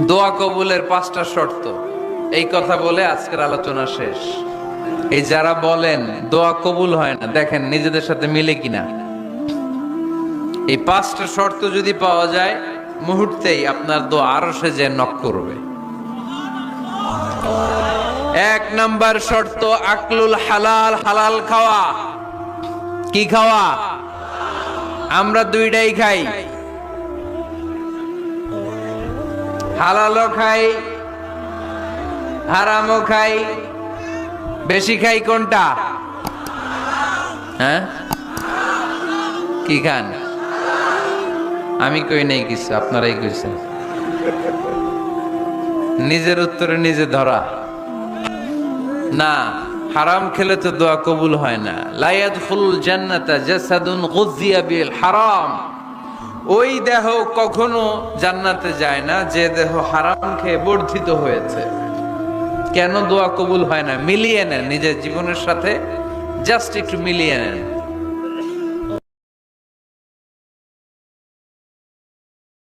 দোয়া কবুলের 5টা শর্ত, এই কথা বলে আজকের আলোচনা শেষ। এই যারা বলেন দোয়া কবুল হয় না, দেখেন নিজেদের সাথে মিলে কিনা। এই 5টা শর্ত যদি পাওয়া যায়, মুহূর্তেই আপনার দোয়া আরশে যে নক করবে। 1 নাম্বার শর্ত আকলুল হালাল, হালাল খাওয়া। কি খাওয়া? আমরা দুইটাই খাই, হালালও খাই হারামও খাই। বেশি খাই কোনটা? হ্যাঁ, কি খান? আমি কই নাই কিছু, আপনারাই কইছেন। নিজের উত্তরে নিজে ধরা না। হারাম খেলে তো দোয়া কবুল হয় না। লা ইয়াদখুলুল জান্নাতা জাসাদুন গুযিয়া বিল হারাম। ওই দেহ কখনো জান্নাতে যায় না যে দেহ হারাম খেয়ে বর্ধিত হয়েছে। কেন দোয়া কবুল হয় না? মিলিয়ে নেন নিজের জীবনের সাথে, জাস্ট একটু মিলিয়ে নেন।